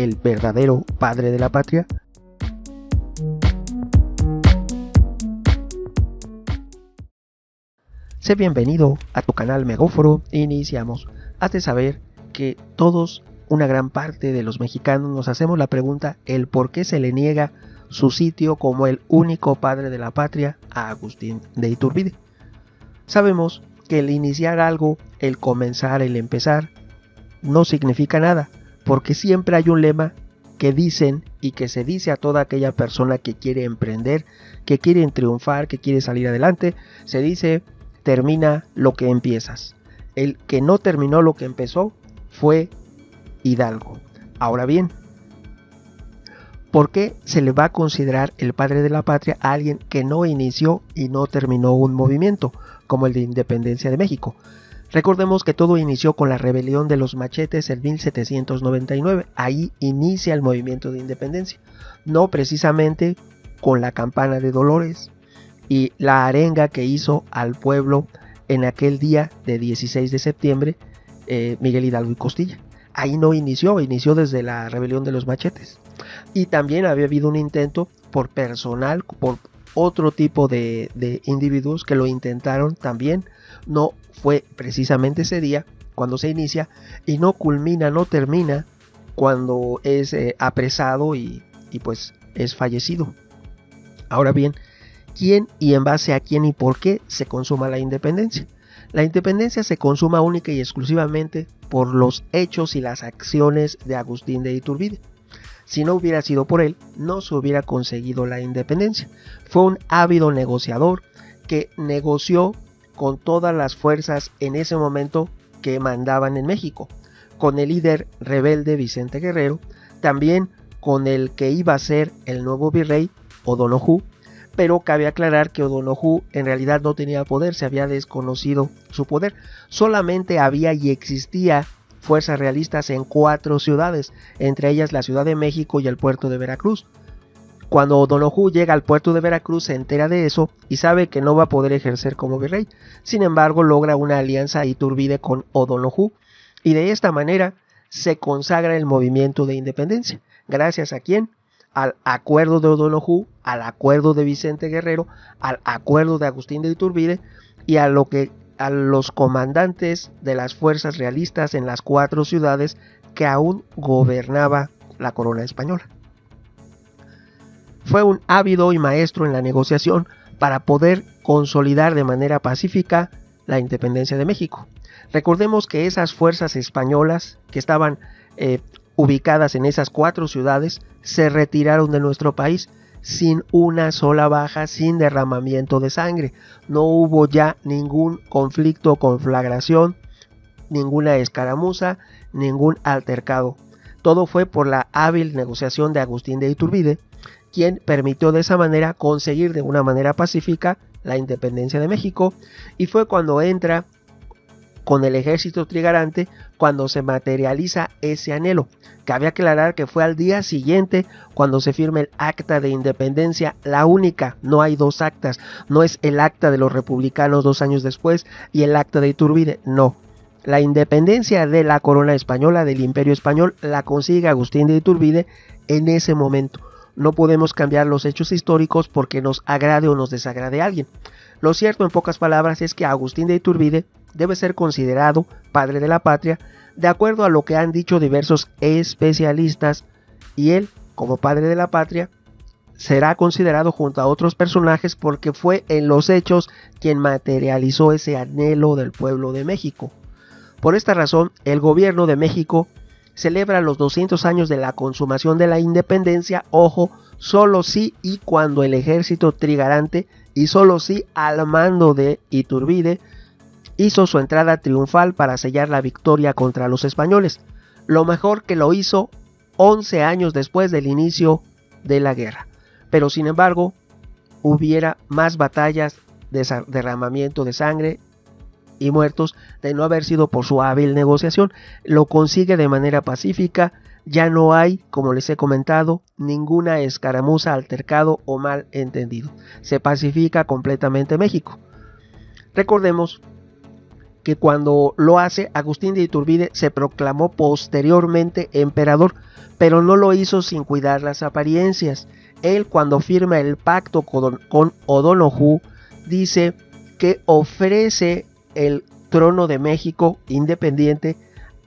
el verdadero padre de la patria? Sé bienvenido a tu canal Megóforo. Iniciamos. Has de saber que todos, una gran parte de los mexicanos, nos hacemos la pregunta el por qué se le niega su sitio como el único padre de la patria a Agustín de Iturbide. Sabemos que el iniciar algo, el comenzar, el empezar, no significa nada, porque siempre hay un lema que dicen y que se dice a toda aquella persona que quiere emprender, que quiere triunfar, que quiere salir adelante. Se dice: termina lo que empiezas. El que no terminó lo que empezó fue Hidalgo. Ahora bien, ¿por qué se le va a considerar el padre de la patria a alguien que no inició y no terminó un movimiento como el de independencia de México? Recordemos que todo inició con la rebelión de los machetes en 1799. Ahí inicia el movimiento de independencia, no precisamente con la campana de Dolores y la arenga que hizo al pueblo en aquel día de 16 de septiembre Miguel Hidalgo y Costilla. Ahí no inició desde la rebelión de los machetes. Y también había habido un intento por personal, por otro tipo de individuos que lo intentaron también. No fue precisamente ese día cuando se inicia y no culmina, no termina cuando es apresado y pues es fallecido. Ahora bien, ¿quién y en base a quién y por qué se consuma la independencia? La independencia se consuma única y exclusivamente por los hechos y las acciones de Agustín de Iturbide. Si no hubiera sido por él, no se hubiera conseguido la independencia. Fue un ávido negociador que negoció con todas las fuerzas en ese momento que mandaban en México, con el líder rebelde Vicente Guerrero, también con el que iba a ser el nuevo virrey O'Donoghue. Pero cabe aclarar que O'Donoghue en realidad no tenía poder, se había desconocido su poder. Solamente había y existía fuerzas realistas en 4 ciudades, entre ellas la Ciudad de México y el puerto de Veracruz. Cuando O'Donoghue llega al puerto de Veracruz se entera de eso y sabe que no va a poder ejercer como virrey. Sin embargo, logra una alianza Iturbide con O'Donoghue y de esta manera se consagra el movimiento de independencia. ¿Gracias a quién? Al acuerdo de O'Donoghue, al acuerdo de Vicente Guerrero, al acuerdo de Agustín de Iturbide y a los comandantes de las fuerzas realistas en las 4 ciudades que aún gobernaba la corona española. Fue un ávido y maestro en la negociación para poder consolidar de manera pacífica la independencia de México. Recordemos que esas fuerzas españolas que estaban ubicadas en esas 4 ciudades se retiraron de nuestro país sin una sola baja, sin derramamiento de sangre. No hubo ya ningún conflicto o conflagración, ninguna escaramuza, ningún altercado. Todo fue por la hábil negociación de Agustín de Iturbide, quien permitió de esa manera conseguir de una manera pacífica la independencia de México, y fue cuando entra con el ejército trigarante cuando se materializa ese anhelo. Cabe aclarar que fue al día siguiente cuando se firma el acta de independencia, la única, no hay 2 actas, no es el acta de los republicanos 2 años después y el acta de Iturbide, no. La independencia de la corona española, del imperio español, la consigue Agustín de Iturbide en ese momento. No podemos cambiar los hechos históricos porque nos agrade o nos desagrade a alguien. Lo cierto, en pocas palabras, es que Agustín de Iturbide debe ser considerado padre de la patria de acuerdo a lo que han dicho diversos especialistas, y él, como padre de la patria, será considerado junto a otros personajes porque fue en los hechos quien materializó ese anhelo del pueblo de México. Por esta razón, el gobierno de México celebra los 200 años de la consumación de la independencia, ojo, solo sí y cuando el ejército trigarante, y solo sí al mando de Iturbide, hizo su entrada triunfal para sellar la victoria contra los españoles. Lo mejor que lo hizo 11 años después del inicio de la guerra. Pero sin embargo, hubiera más batallas, derramamiento de sangre y muertos de no haber sido por su hábil negociación. Lo consigue de manera pacífica, ya no hay, como les he comentado, ninguna escaramuza, altercado o mal entendido. Se pacifica completamente México. Recordemos que cuando lo hace, Agustín de Iturbide se proclamó posteriormente emperador, pero no lo hizo sin cuidar las apariencias. Él, cuando firma el pacto con O'Donoghue, dice que ofrece el trono de México independiente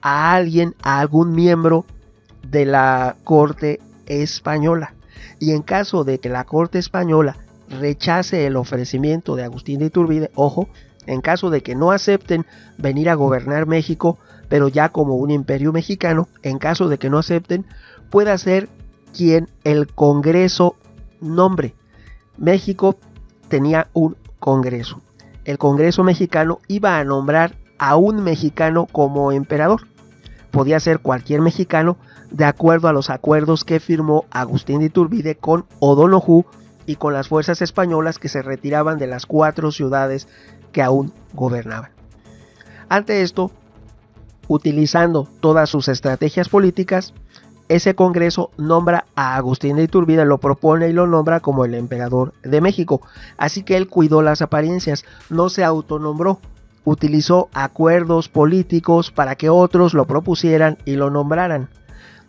a alguien, a algún miembro de la corte española. Y en caso de que la corte española rechace el ofrecimiento de Agustín de Iturbide, ojo, en caso de que no acepten venir a gobernar México, pero ya como un imperio mexicano, en caso de que no acepten, pueda ser quien el Congreso nombre. México tenía un Congreso. El Congreso mexicano iba a nombrar a un mexicano como emperador. Podía ser cualquier mexicano, de acuerdo a los acuerdos que firmó Agustín de Iturbide con O'Donoghue y con las fuerzas españolas que se retiraban de las 4 ciudades que aún gobernaban. Ante esto, utilizando todas sus estrategias políticas, ese Congreso nombra a Agustín de Iturbide, lo propone y lo nombra como el emperador de México. Así que él cuidó las apariencias, no se autonombró, utilizó acuerdos políticos para que otros lo propusieran y lo nombraran.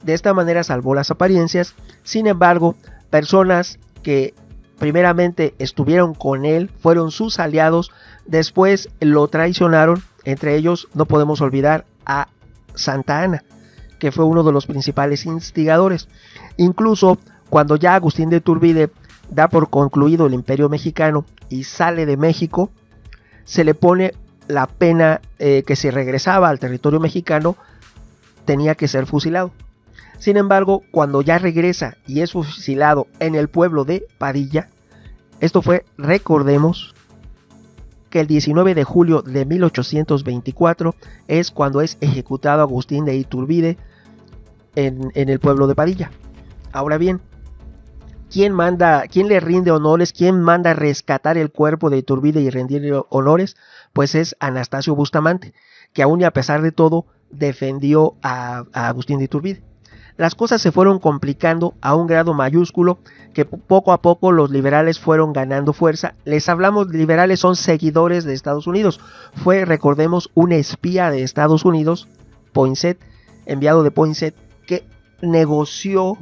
De esta manera salvó las apariencias. Sin embargo, personas que primeramente estuvieron con él, fueron sus aliados, después lo traicionaron. Entre ellos no podemos olvidar a Santa Anna, que fue uno de los principales instigadores. Incluso cuando ya Agustín de Iturbide da por concluido el Imperio Mexicano y sale de México, se le pone la pena que si regresaba al territorio mexicano tenía que ser fusilado. Sin embargo, cuando ya regresa y es fusilado en el pueblo de Padilla, esto fue, recordemos, que el 19 de julio de 1824 es cuando es ejecutado Agustín de Iturbide en el pueblo de Padilla. Ahora bien, ¿quién le rinde honores? ¿Quién manda rescatar el cuerpo de Iturbide y rendirle honores? Pues es Anastasio Bustamante, que aún y a pesar de todo defendió a Agustín de Iturbide. Las cosas se fueron complicando a un grado mayúsculo que poco a poco los liberales fueron ganando fuerza. Les hablamos, liberales son seguidores de Estados Unidos. Fue, recordemos, un espía de Estados Unidos, Poinsett, enviado de Poinsett, que negoció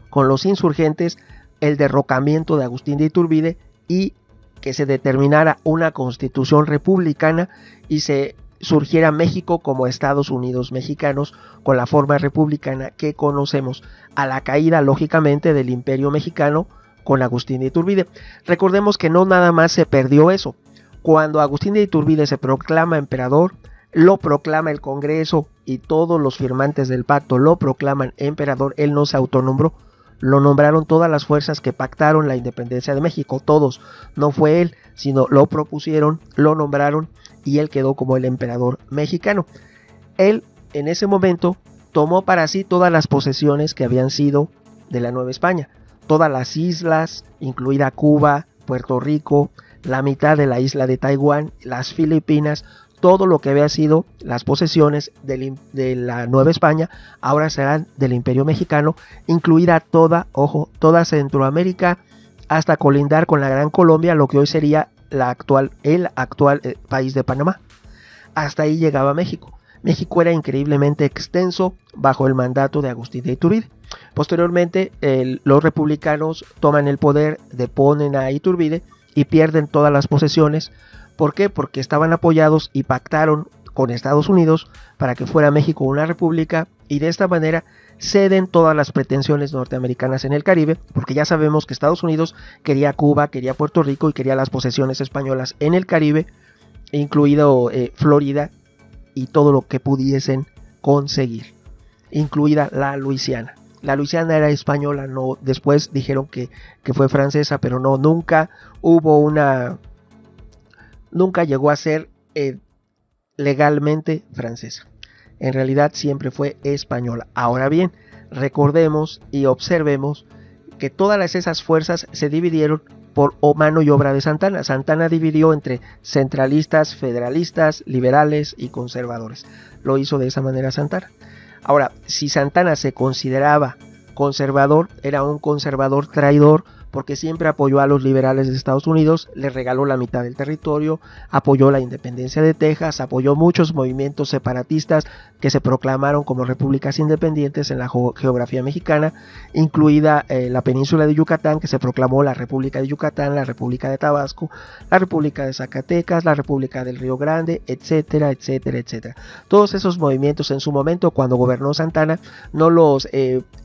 con los insurgentes el derrocamiento de Agustín de Iturbide y que se determinara una constitución republicana y se surgiera México como Estados Unidos mexicanos con la forma republicana que conocemos, a la caída lógicamente del Imperio Mexicano con Agustín de Iturbide. Recordemos que no nada más se perdió eso. Cuando Agustín de Iturbide se proclama emperador, lo proclama el Congreso y todos los firmantes del pacto lo proclaman emperador. Él no se autonombró, lo nombraron todas las fuerzas que pactaron la independencia de México, todos. No fue él, sino lo propusieron, lo nombraron y él quedó como el emperador mexicano. Él en ese momento tomó para sí todas las posesiones que habían sido de la Nueva España, todas las islas, incluida Cuba, Puerto Rico, la mitad de la isla de Taiwán, las Filipinas, todo lo que había sido las posesiones de la Nueva España, ahora serán del Imperio Mexicano, incluida toda Centroamérica, hasta colindar con la Gran Colombia, lo que hoy sería el actual país de Panamá. Hasta ahí llegaba México. México era increíblemente extenso bajo el mandato de Agustín de Iturbide. Posteriormente, los republicanos toman el poder, deponen a Iturbide y pierden todas las posesiones. ¿Por qué? Porque estaban apoyados y pactaron con Estados Unidos para que fuera México una república, y de esta manera ceden todas las pretensiones norteamericanas en el Caribe, porque ya sabemos que Estados Unidos quería Cuba, quería Puerto Rico y quería las posesiones españolas en el Caribe, incluido Florida y todo lo que pudiesen conseguir, incluida la Luisiana. La Luisiana era española, no, después dijeron que fue francesa, pero no, nunca llegó a ser legalmente francesa. En realidad siempre fue española. Ahora bien, recordemos y observemos que todas esas fuerzas se dividieron por mano y obra de Santa Anna. Santa Anna dividió entre centralistas, federalistas, liberales y conservadores. Lo hizo de esa manera Santa Anna. Ahora, si Santa Anna se consideraba conservador, era un conservador traidor, porque siempre apoyó a los liberales de Estados Unidos, le regaló la mitad del territorio, apoyó la independencia de Texas, apoyó muchos movimientos separatistas que se proclamaron como repúblicas independientes en la geografía mexicana, incluida la península de Yucatán, que se proclamó la República de Yucatán, la República de Tabasco, la República de Zacatecas, la República del Río Grande, etcétera, etcétera, etcétera. Todos esos movimientos en su momento, cuando gobernó Santana,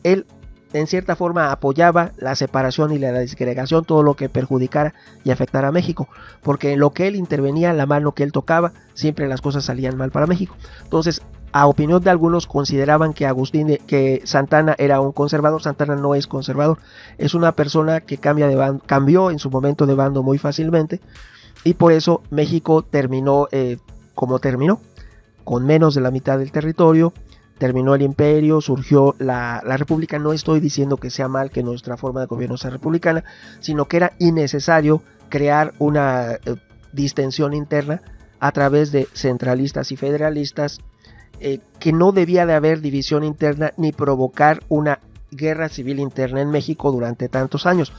él en cierta forma apoyaba la separación y la disgregación, todo lo que perjudicara y afectara a México, porque en lo que él intervenía, la mano que él tocaba, siempre las cosas salían mal para México. Entonces, a opinión de algunos, consideraban que Santana era un conservador. Santana no es conservador, es una persona que cambió en su momento de bando muy fácilmente, y por eso México terminó como terminó, con menos de la mitad del territorio. Terminó el imperio, surgió la república. No estoy diciendo que sea mal que nuestra forma de gobierno sea republicana, sino que era innecesario crear una distensión interna a través de centralistas y federalistas, que no debía de haber división interna ni provocar una guerra civil interna en México durante tantos años.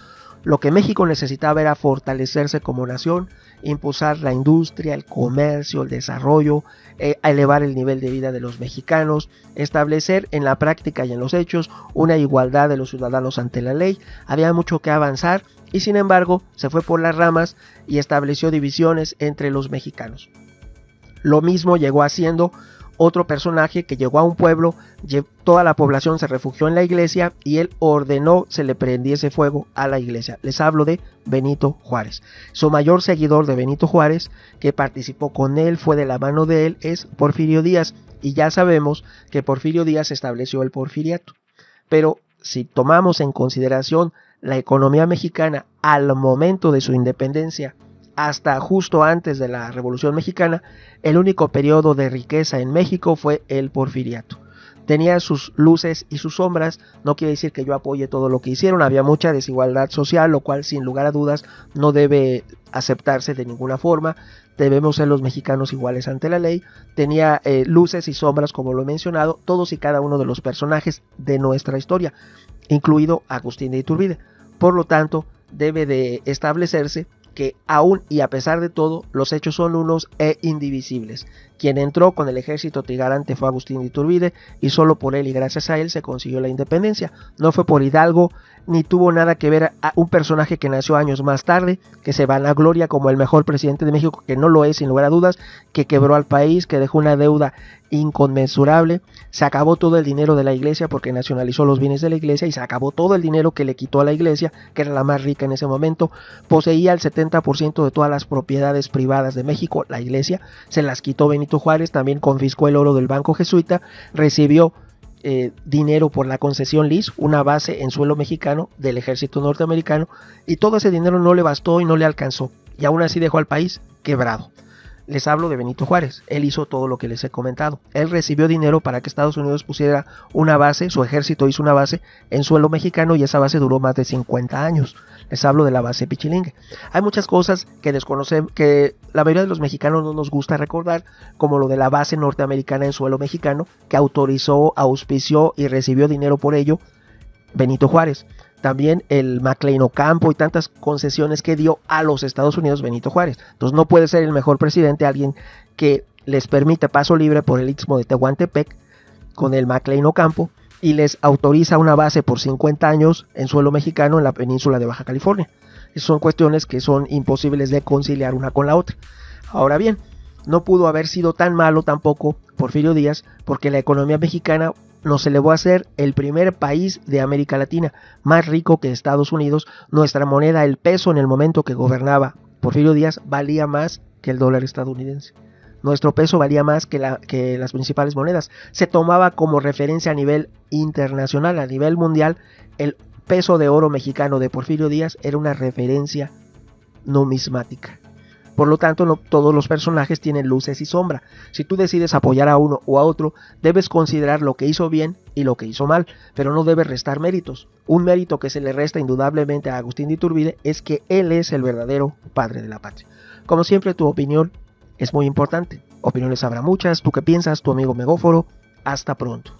Lo que México necesitaba era fortalecerse como nación, impulsar la industria, el comercio, el desarrollo, elevar el nivel de vida de los mexicanos, establecer en la práctica y en los hechos una igualdad de los ciudadanos ante la ley. Había mucho que avanzar y sin embargo se fue por las ramas y estableció divisiones entre los mexicanos. Lo mismo llegó haciendo otro personaje que llegó a un pueblo, toda la población se refugió en la iglesia y él ordenó se le prendiese fuego a la iglesia. Les hablo de Benito Juárez. Su mayor seguidor de Benito Juárez, que participó con él, fue de la mano de él, es Porfirio Díaz, y ya sabemos que Porfirio Díaz estableció el porfiriato. Pero si tomamos en consideración la economía mexicana al momento de su independencia, hasta justo antes de la Revolución Mexicana, el único periodo de riqueza en México fue el porfiriato. Tenía sus luces y sus sombras, no quiere decir que yo apoye todo lo que hicieron, había mucha desigualdad social, lo cual sin lugar a dudas no debe aceptarse de ninguna forma. Debemos ser los mexicanos iguales ante la ley. Tenía luces y sombras, como lo he mencionado, todos y cada uno de los personajes de nuestra historia, incluido Agustín de Iturbide. Por lo tanto, debe de establecerse que aún y a pesar de todo, los hechos son unos e indivisibles. Quien entró con el ejército trigarante fue Agustín de Iturbide, y solo por él y gracias a él se consiguió la independencia. No fue por Hidalgo, ni tuvo nada que ver a un personaje que nació años más tarde, que se vanagloria como el mejor presidente de México, que no lo es sin lugar a dudas, que quebró al país, que dejó una deuda inconmensurable, se acabó todo el dinero de la iglesia porque nacionalizó los bienes de la iglesia, y se acabó todo el dinero que le quitó a la iglesia, que era la más rica en ese momento. Poseía el 70% de todas las propiedades privadas de México, la iglesia, se las quitó Benito Juárez, también confiscó el oro del Banco Jesuita, recibió dinero por la concesión Lis, una base en suelo mexicano del ejército norteamericano, y todo ese dinero no le bastó y no le alcanzó, y aún así dejó al país quebrado. Les hablo de Benito Juárez, él hizo todo lo que les he comentado. Él recibió dinero para que Estados Unidos pusiera una base, su ejército hizo una base en suelo mexicano, y esa base duró más de 50 años. Les hablo de la base Pichilingue. Hay muchas cosas que desconocen, que la mayoría de los mexicanos no nos gusta recordar, como lo de la base norteamericana en suelo mexicano, que autorizó, auspició y recibió dinero por ello Benito Juárez. También el McLean Ocampo y tantas concesiones que dio a los Estados Unidos Benito Juárez. Entonces no puede ser el mejor presidente alguien que les permite paso libre por el istmo de Tehuantepec con el McLean Ocampo y les autoriza una base por 50 años en suelo mexicano en la península de Baja California. Son cuestiones que son imposibles de conciliar una con la otra. Ahora bien, no pudo haber sido tan malo tampoco Porfirio Díaz, porque la economía mexicana nos elevó a ser el primer país de América Latina más rico que Estados Unidos. Nuestra moneda, el peso, en el momento que gobernaba Porfirio Díaz, valía más que el dólar estadounidense. Nuestro peso valía más que las principales monedas. Se tomaba como referencia a nivel internacional, a nivel mundial. El peso de oro mexicano de Porfirio Díaz era una referencia numismática. Por lo tanto, no todos los personajes tienen luces y sombra. Si tú decides apoyar a uno o a otro, debes considerar lo que hizo bien y lo que hizo mal, pero no debes restar méritos. Un mérito que se le resta indudablemente a Agustín de Iturbide es que él es el verdadero padre de la patria. Como siempre, tu opinión es muy importante. Opiniones habrá muchas. ¿Tú qué piensas? Tu amigo Megóforo. Hasta pronto.